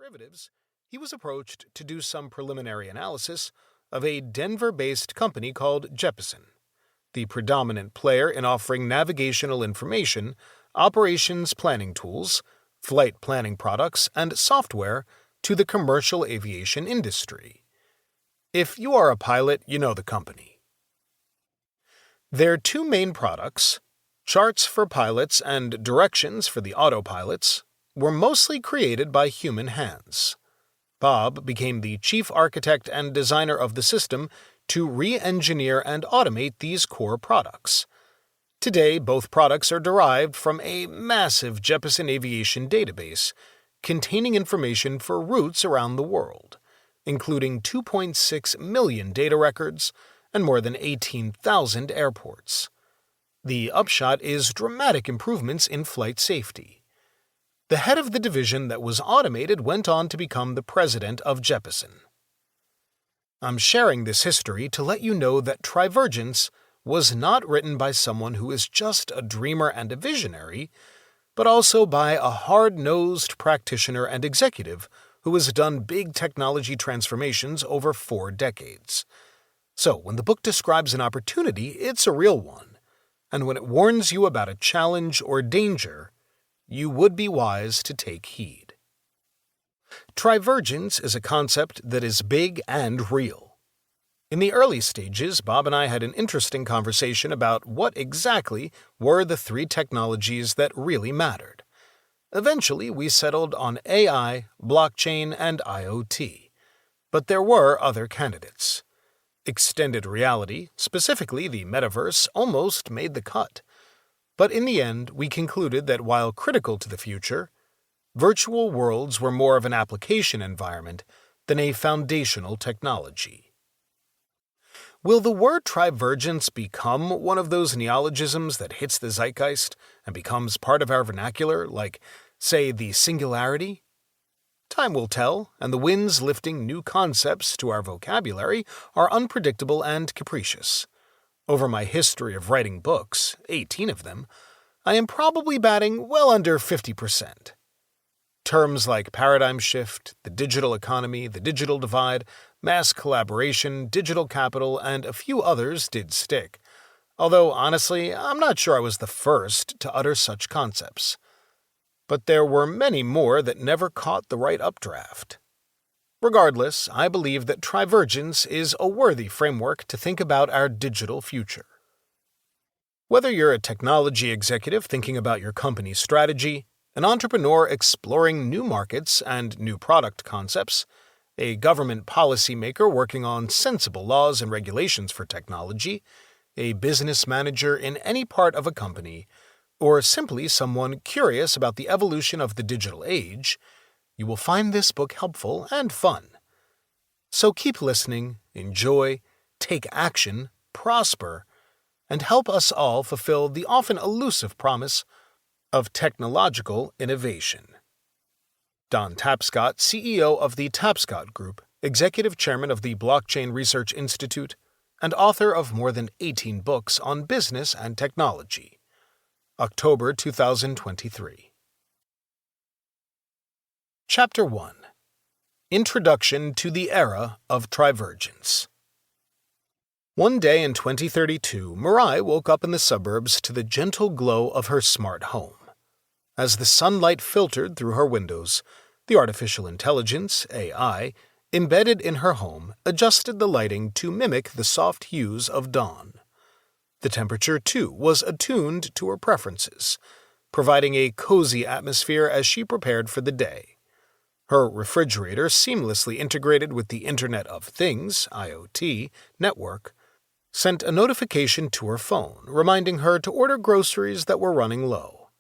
derivatives, he was approached to do some preliminary analysis of a Denver-based company called Jeppesen, the predominant player in offering navigational information, operations planning tools, flight planning products, and software to the commercial aviation industry. If you are a pilot, you know the company. Their two main products, charts for pilots and directions for the autopilots, were mostly created by human hands. Bob became the chief architect and designer of the system to re-engineer and automate these core products. Today, both products are derived from a massive Jeppesen aviation database containing information for routes around the world, including 2.6 million data records and more than 18,000 airports. The upshot is dramatic improvements in flight safety. The head of the division that was automated went on to become the president of Jeppesen. I'm sharing this history to let you know that Trivergence was not written by someone who is just a dreamer and a visionary, but also by a hard-nosed practitioner and executive who has done big technology transformations over 4 decades. So when the book describes an opportunity, it's a real one, and when it warns you about a challenge or danger, you would be wise to take heed. Trivergence is a concept that is big and real. In the early stages, Bob and I had an interesting conversation about what exactly were the 3 technologies that really mattered. Eventually, we settled on AI, blockchain, and IoT. But there were other candidates. Extended reality, specifically the metaverse, almost made the cut. But in the end, we concluded that while critical to the future, virtual worlds were more of an application environment than a foundational technology. Will the word Trivergence become one of those neologisms that hits the zeitgeist and becomes part of our vernacular, like, say, the singularity? Time will tell, and the winds lifting new concepts to our vocabulary are unpredictable and capricious. Over my history of writing books, 18 of them, I am probably batting well under 50%. Terms like paradigm shift, the digital economy, the digital divide, mass collaboration, digital capital, and a few others did stick. Although, honestly, I'm not sure I was the first to utter such concepts. But there were many more that never caught the right updraft. Regardless, I believe that Trivergence is a worthy framework to think about our digital future. Whether you're a technology executive thinking about your company's strategy, an entrepreneur exploring new markets and new product concepts, a government policymaker working on sensible laws and regulations for technology, a business manager in any part of a company, or simply someone curious about the evolution of the digital age, you will find this book helpful and fun. So keep listening, enjoy, take action, prosper, and help us all fulfill the often elusive promise of technological innovation. Don Tapscott, CEO of the Tapscott Group, Executive Chairman of the Blockchain Research Institute, and author of more than 18 books on business and technology. October 2023. Chapter 1. Introduction to the Era of Trivergence. One day in 2032, Mirai woke up in the suburbs to the gentle glow of her smart home. As the sunlight filtered through her windows, the artificial intelligence, AI, embedded in her home adjusted the lighting to mimic the soft hues of dawn. The temperature, too, was attuned to her preferences, providing a cozy atmosphere as she prepared for the day. Her refrigerator, seamlessly integrated with the Internet of Things (IoT) network, sent a notification to her phone, reminding her to order groceries that were running low.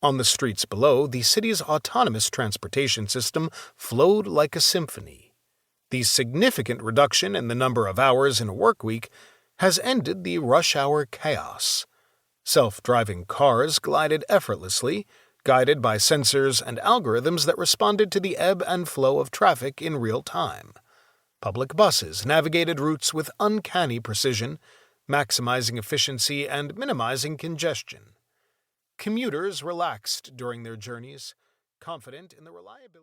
On the streets below, the city's autonomous transportation system flowed like a symphony. The significant reduction in the number of hours in a workweek has ended the rush-hour chaos. Self-driving cars glided effortlessly, guided by sensors and algorithms that responded to the ebb and flow of traffic in real time. Public buses navigated routes with uncanny precision, maximizing efficiency and minimizing congestion. Commuters relaxed during their journeys, confident in the reliability.